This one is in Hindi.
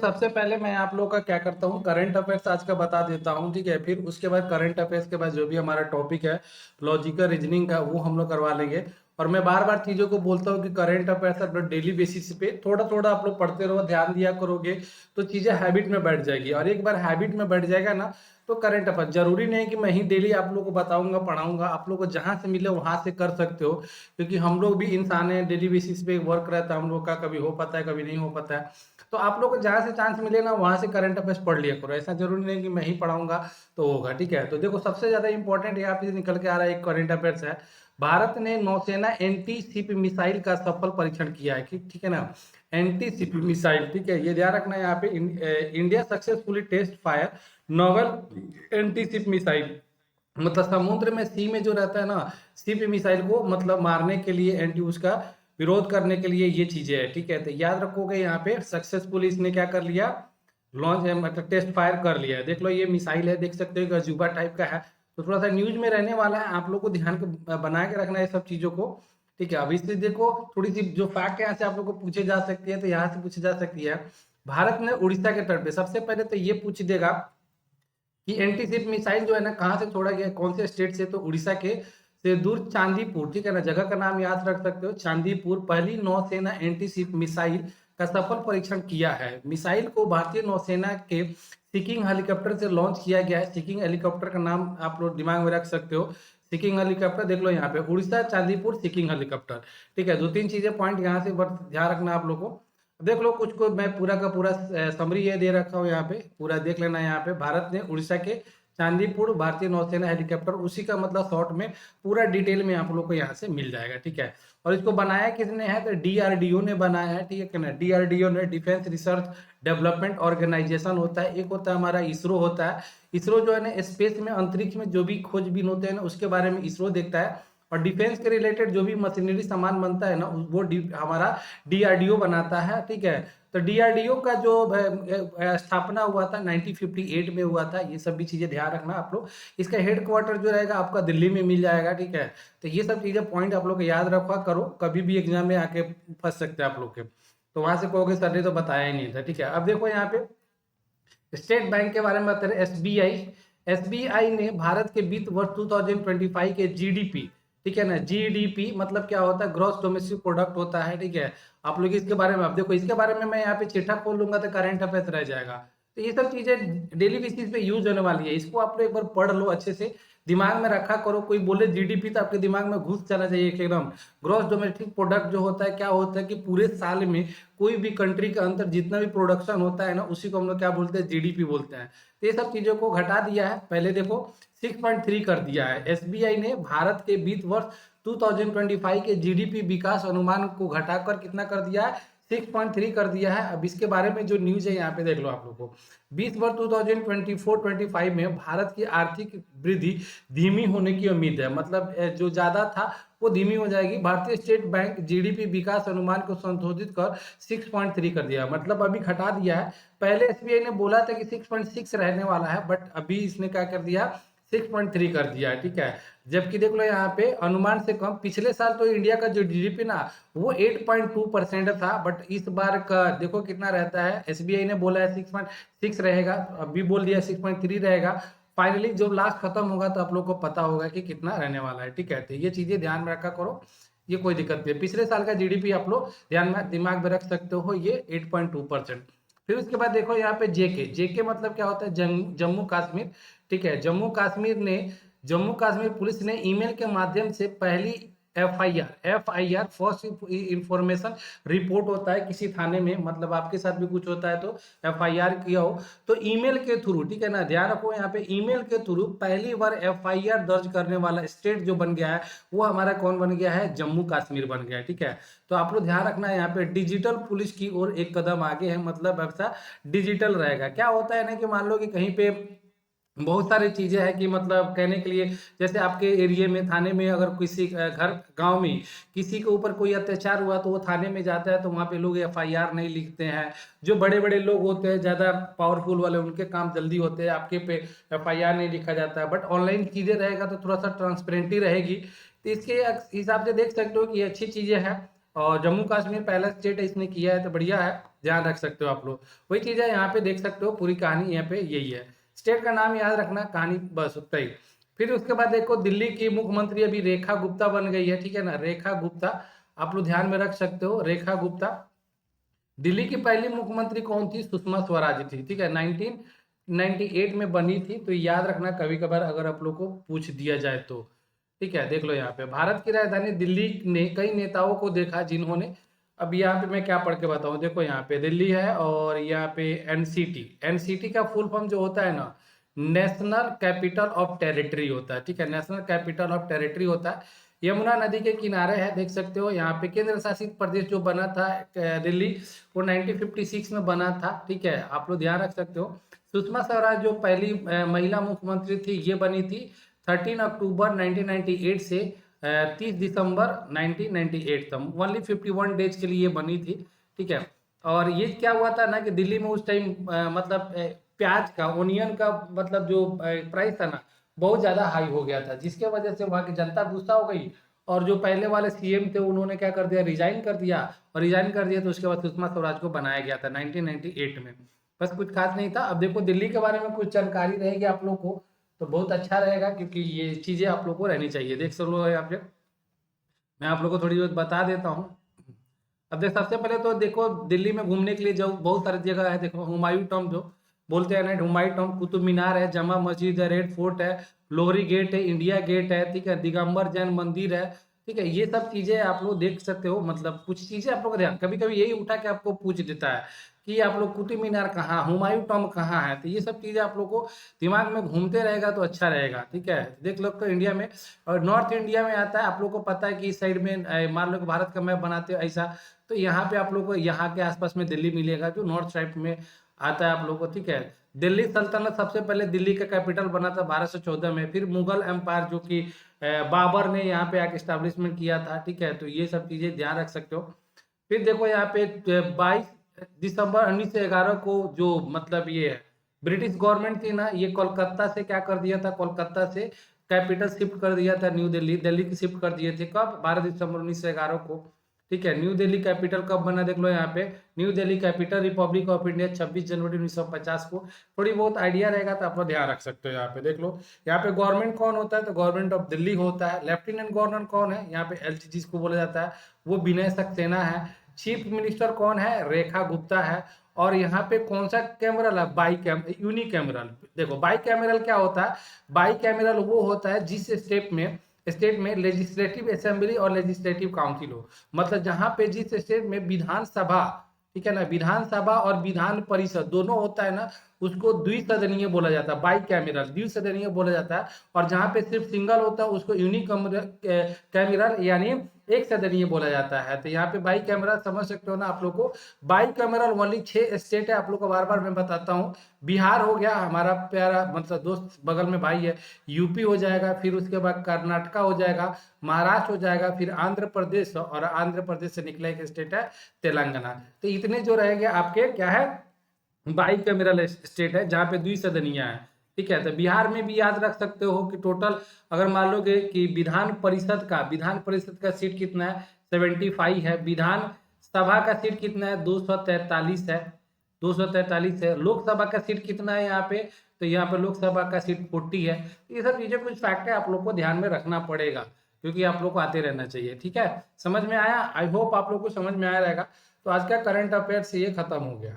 सबसे पहले मैं आप लोग का क्या करता हूँ, करंट अफेयर्स आज का बता देता हूँ, ठीक है। फिर उसके बाद करंट अफेयर्स के बाद जो भी हमारा टॉपिक है लॉजिकल रीजनिंग का, वो हम लोग करवा लेंगे। और मैं बार बार चीजों को बोलता हूँ कि करंट अफेयर्स आप लोग डेली बेसिस पे थोड़ा थोड़ा आप लोग पढ़ते रहो, ध्यान दिया करोगे तो चीजें हैबिट में बैठ जाएगी। और एक बार हैबिट में बैठ जाएगा ना, तो करंट अफेयर जरूरी नहीं कि मैं ही डेली आप लोग को बताऊंगा पढ़ाऊंगा, आप लोग को जहां से मिले वहां से कर सकते हो। क्योंकि हम लोग भी इंसान हैं, डेली बेसिस पे वर्क रहता है हम लोग का, कभी हो पाता है कभी नहीं हो पाता है। तो आप लोग को जहाँ से चांस मिले ना वहां से करंट अफेयर्स पढ़ लिया करो, ऐसा जरूरी नहीं कि मैं ही पढ़ाऊंगा तो होगा, ठीक है। तो देखो सबसे ज्यादा इंपॉर्टेंट यहाँ पे निकल के आ रहा है एक करंट अफेयर्स है। भारत ने नौसेना एंटी शिप मिसाइल का सफल परीक्षण किया है, ठीक है ना। एंटी शिप मिसाइल, ठीक है, ये ध्यान रखना है यहाँ पे। India successfully test fire novel anti ship missile. मतलब समुद्र में, सी में जो रहता है ना, शिप मिसाइल को मतलब मारने के लिए, एंटी उसका विरोध करने के लिए ये चीजें है, ठीक है। तो याद रखोगे यहाँ पे सक्सेसफुली इसने क्या कर लिया, लॉन्च है, मतलब टेस्ट फायर कर लिया है। देख लो ये मिसाइल है, देख सकते हो अजूबा टाइप का है। तो थोड़ा सा न्यूज में रहने वाला है, आप लोग को ध्यान के बना के रखना है सब चीजों को, ठीक है। अब इससे देखो थोड़ी सी जो फैक्ट यहाँ से आप लोग को पूछे जा सकती है, तो यहाँ से पूछी जा सकती है। भारत ने उड़ीसा के तट पे, सबसे पहले तो ये पूछ देगा कि एंटी शिप मिसाइल जो है ना कहाँ से छोड़ा गया, कौन से स्टेट से, तो उड़ीसा के से दूर चांदीपुर, ठीक है ना, जगह का नाम याद रख सकते हो, चांदीपुर। पहली नौसेना एंटी शिप मिसाइल का सफल परीक्षण किया है। मिसाइल को भारतीय नौसेना के सिकिंग हेलीकॉप्टर से लॉन्च किया गया है। सिकिंग हेलीकॉप्टर का नाम आप लोग दिमाग में रख सकते हो, सिकिंग हेलीकॉप्टर। देख लो यहाँ पे उड़ीसा चांदीपुर सिकिंग हेलीकॉप्टर, ठीक है। दो तीन चीजें पॉइंट यहाँ से ध्यान रखना आप लोग को। देख लो कुछ को मैं पूरा का पूरा समरी ये दे रखा हूँ यहाँ पे, पूरा देख लेना। यहाँ पे भारत ने उड़ीसा के चांदीपुर भारतीय नौसेना हेलीकॉप्टर, उसी का मतलब शॉर्ट में पूरा डिटेल में आप लोग को यहाँ से मिल जाएगा, ठीक है। और इसको बनाया किसने है, तो डीआरडीओ ने बनाया है, ठीक है ना। डीआरडीओ ने डिफेंस रिसर्च डेवलपमेंट ऑर्गेनाइजेशन होता है, एक होता है हमारा इसरो होता है। इसरो जो है ना स्पेस में, अंतरिक्ष में जो भी खोजबीन होते हैं ना उसके बारे में इसरो देखता है। और डिफेंस के रिलेटेड जो भी मशीनरी सामान बनता है ना वो हमारा डीआरडीओ बनाता है, ठीक है। तो डीआरडीओ का जो स्थापना हुआ था 1958 में हुआ था। ये सब भी चीजें ध्यान रखना आप लोग। इसका हेडक्वार्टर जो रहेगा आपका दिल्ली में मिल जाएगा, ठीक है। तो ये सब चीजें पॉइंट आप लोग को याद रखा करो, कभी भी एग्जाम में आके फंस सकते हैं आप लोग के। तो वहां से कहोगे सर ने तो बताया ही नहीं था, ठीक है। अब देखो यहाँ पे स्टेट बैंक के बारे में बता रहे, एसबीआई। एसबीआई ने भारत के वित्त वर्ष 2025 के जीडीपी, ठीक है ना, जीडीपी मतलब क्या होता है, ग्रॉस डोमेस्टिक प्रोडक्ट होता है, ठीक है। आप लोग इसके बारे में, अब देखो इसके बारे में मैं यहाँ पे चिट्ठा खोल लूंगा तो करंट अफेयर्स रह जाएगा। तो ये सब चीजें डेली बेसिस पे यूज होने वाली है, इसको आप लोग एक बार पढ़ लो अच्छे से, दिमाग में रखा करो। कोई बोले जीडीपी तो आपके दिमाग में घुस जाना चाहिए एकदम। ग्रॉस डोमेस्टिक प्रोडक्ट जो होता है, क्या होता है कि पूरे साल में कोई भी कंट्री के अंदर जितना भी प्रोडक्शन होता है ना, उसी को हम लोग क्या बोलते हैं, जीडीपी बोलते हैं। तो ये सब चीजों को घटा दिया है, पहले देखो 6.3 कर दिया है। एसबीआई ने भारत के वित्त वर्ष 2025 के जीडीपी विकास अनुमान को घटाकर कितना कर दिया है, 6.3 कर दिया है। अब इसके बारे में जो न्यूज है यहाँ पे देख लो आप लोग को। 20 वर्ष 2024-25 में भारत की आर्थिक वृद्धि धीमी होने की उम्मीद है, मतलब जो ज्यादा था वो धीमी हो जाएगी। भारतीय स्टेट बैंक जीडीपी विकास अनुमान को संशोधित कर 6.3 कर दिया, मतलब अभी घटा दिया है। पहले एसबीआई ने बोला था कि 6.6 रहने वाला है, बट अभी इसने क्या कर दिया, 6.3 कर दिया है, ठीक है। जबकि देख लो यहाँ पे अनुमान से कम, पिछले साल तो इंडिया का जो जीडीपी ना वो 8.2% था, बट इस बार का देखो कितना रहता है। एसबीआई ने बोला है 6.6 रहेगा, अभी बोल दिया 6.3 रहेगा। फाइनली जब लास्ट खत्म होगा तो आप लोग को पता होगा कि कितना रहने वाला है, ठीक है। तो ये चीजें ध्यान में रखा करो, ये कोई दिक्कत नहीं है। पिछले साल का जीडीपी आप लोग ध्यान में दिमाग में रख सकते हो, ये 8.2%। फिर उसके बाद देखो यहाँ पे जेके। जेके मतलब क्या होता है, जम्मू कश्मीर, ठीक है। जम्मू कश्मीर पुलिस ने ईमेल के माध्यम से पहली एफआईआर फर्स्ट इंफॉर्मेशन रिपोर्ट होता है किसी थाने में, मतलब आपके साथ भी कुछ होता है तो एफआईआर किया हो तो ईमेल के थ्रू, ठीक है ना। ध्यान रखो यहाँ पे ईमेल के थ्रू पहली बार एफआईआर दर्ज करने वाला स्टेट जो बन गया है वो हमारा कौन बन गया है, जम्मू कश्मीर बन गया है, ठीक है। तो आप लोग ध्यान रखना है यहाँ पे डिजिटल पुलिस की ओर एक कदम आगे है, मतलब ऐसा डिजिटल रहेगा। क्या होता है ना कि मान लो कि कहीं पे बहुत सारी चीजें हैं कि मतलब कहने के लिए, जैसे आपके एरिया में थाने में अगर किसी घर गांव में किसी के ऊपर कोई अत्याचार हुआ तो वो थाने में जाता है, तो वहां पे लोग एफआईआर नहीं लिखते हैं। जो बड़े बड़े लोग होते हैं ज्यादा पावरफुल वाले, उनके काम जल्दी होते हैं, आपके पे एफआईआर नहीं लिखा जाता है। बट ऑनलाइन चीजें रहेगा तो थोड़ा सा ट्रांसपेरेंटी रहेगी, तो इसके हिसाब से देख सकते हो कि ये अच्छी चीजें हैं। और जम्मू कश्मीर पहला स्टेट है इसने किया है, तो बढ़िया है। ध्यान रख सकते हो आप लोग। वही चीज़ है, यहाँ पे देख सकते हो पूरी कहानी यहाँ पे यही है। स्टेट का नाम याद रखना, कहानी बस उतना ही। फिर उसके बाद देखो दिल्ली की मुख्यमंत्री अभी रेखा गुप्ता बन गई है, ठीक है ना, रेखा गुप्ता आप लोग ध्यान में रख सकते हो, रेखा गुप्ता। दिल्ली की पहली मुख्यमंत्री कौन थी? सुषमा स्वराज थी, ठीक है, 1998 में बनी थी। तो याद रखना कभी कभार अगर आप लोग को पूछ दिया जाए तो, ठीक है। देख लो यहाँ पे भारत की राजधानी दिल्ली ने कई नेताओं को देखा जिन्होंने, अब यहाँ पे मैं क्या पढ़ के बताऊं, देखो यहाँ पे दिल्ली है और यहाँ पे एनसीटी, एनसीटी का फुल फॉर्म जो होता है ना, नेशनल कैपिटल ऑफ टेरिटरी होता है, ठीक है, नेशनल कैपिटल ऑफ टेरिटरी होता है। यमुना नदी के किनारे है, देख सकते हो यहाँ पे। केंद्र शासित प्रदेश जो बना था दिल्ली, वो 1956 में बना था, ठीक है, आप लोग ध्यान रख सकते हो। सुषमा स्वराज जो पहली महिला मुख्यमंत्री थी, ये बनी थी 13 अक्टूबर 1998 से 30 दिसंबर 1998 तक, ओनली 51 डेज के लिए बनी थी, ठीक है। और ये क्या हुआ था ना कि दिल्ली में उस टाइम मतलब प्याज का, ओनियन का मतलब जो प्राइस था ना, बहुत ज्यादा हाई हो गया था, जिसके वजह से वहां की जनता गुस्सा हो गई। और जो पहले वाले सीएम थे उन्होंने क्या कर दिया, रिजाइन कर दिया। और रिजाइन कर दिया तो उसके बाद सुषमा स्वराज को बनाया गया था 1998 में। बस कुछ खास नहीं था। अब देखो दिल्ली के बारे में कुछ जानकारी रहेगी आप लोग को तो बहुत अच्छा रहेगा, क्योंकि ये चीजें आप लोग को रहनी चाहिए। देख सकते हो यहाँ पे मैं आप लोग को थोड़ी बहुत बता देता हूँ। अब देख सबसे पहले तो देखो दिल्ली में घूमने के लिए जो बहुत सारी जगह है, देखो हुमायूं टॉम जो बोलते हैं ना, हुमायूं टॉम, कुतुब मीनार है, जमा मस्जिद है, रेड फोर्ट है, लोहरी गेट है, इंडिया गेट है, ठीक है, दिगंबर जैन मंदिर है, ठीक है। ये सब चीजें आप लोग देख सकते हो। मतलब कुछ चीजें आप लोग ध्यान, कभी कभी यही उठा के आपको पूछ देता है कि आप लोग कुतुब मीनार कहाँ, हुमायूं टॉम कहाँ है, तो ये सब चीजें आप लोग को दिमाग में घूमते रहेगा तो अच्छा रहेगा, ठीक है। देख लो तो इंडिया में और नॉर्थ इंडिया में आता है, आप लोग को पता है कि इस साइड में मान लो कि भारत का मैप बनाते हो ऐसा, तो यहाँ पे आप लोग को यहाँ के आसपास में दिल्ली मिलेगा जो नॉर्थ साइड में आता है आप लोग को, ठीक है। दिल्ली सल्तनत सबसे पहले दिल्ली का कैपिटल बना था 1214 में। फिर मुगल एम्पायर जो कि बाबर ने यहाँ पे आके स्टैब्लिशमेंट किया था, ठीक है। तो ये सब चीजें ध्यान रख सकते हो। फिर देखो यहाँ पे 22 दिसंबर 1911 को जो मतलब ये है ब्रिटिश गवर्नमेंट थी ना, ये कोलकाता से क्या कर दिया था, कोलकाता से कैपिटल शिफ्ट कर दिया था न्यू दिल्ली, दिल्ली की शिफ्ट कर दिए थे कब, 12 दिसंबर 1911 को, ठीक है। न्यू दिल्ली कैपिटल कब बना देख लो यहाँ पे, new Delhi capital Republic of India 26 जनवरी 1950 को। थोड़ी बहुत आइडिया रहेगा तो आप लोग ध्यान रख सकते हो। यहाँ पे देख लो, यहाँ पे गवर्नमेंट कौन होता है, तो गवर्नमेंट ऑफ दिल्ली होता है। लेफ्टिनेंट गवर्नर कौन है, यहाँ पे एलजी जिसको बोला जाता है, वो विनय सक्सेना है। चीफ मिनिस्टर कौन है, रेखा गुप्ता है। और यहाँ पे कौन सा कैमरल है, यूनि कैमरल। देखो बाई कैमरल क्या होता है, बाई कैमरल वो होता है जिस स्टेट में लेजिस्लेटिव असेंबली और लेजिस्लेटिव काउंसिल हो। मतलब जहां पे जिस स्टेट में विधानसभा, ठीक है ना, विधानसभा और विधान परिषद दोनों होता है ना, उसको द्विसदनीय बोला जाता है, बाई कैमरल द्विसदनीय बोला जाता है। और जहां पे सिर्फ सिंगल होता है उसको कैमरल यानी एक सदनीय बोला जाता है। तो यहाँ पे बाई कैमरल समझ सकते हो ना आप लोग को। बाई कैमरल ओनली 6 स्टेट है, आप लोग को बार बार मैं बताता हूँ। बिहार हो गया हमारा प्यारा मतलब दोस्त बगल में भाई है, यूपी हो जाएगा, फिर उसके बाद कर्नाटका हो जाएगा, महाराष्ट्र हो जाएगा, फिर आंध्र प्रदेश, और आंध्र प्रदेश से निकला एक स्टेट है तेलंगाना। तो इतने जो रहेंगे आपके क्या है, बाई कैमरल स्टेट है जहाँ पे द्विसदनीय है, ठीक है। तो बिहार में भी याद रख सकते हो कि टोटल अगर मान लोगे कि विधान परिषद का सीट कितना है, 75 है। विधान सभा का सीट कितना है, 243 है, 243 है। लोकसभा का सीट कितना है यहाँ पे, तो यहाँ पे लोकसभा का सीट 40 है। ये सब चीजें कुछ फैक्ट है आप लोग को ध्यान में रखना पड़ेगा, क्योंकि आप लोग को आते रहना चाहिए, ठीक है। समझ में आया? आई होप आप लोग को समझ में आया रहेगा। तो आज का करंट अफेयर्स ये खत्म हो गया।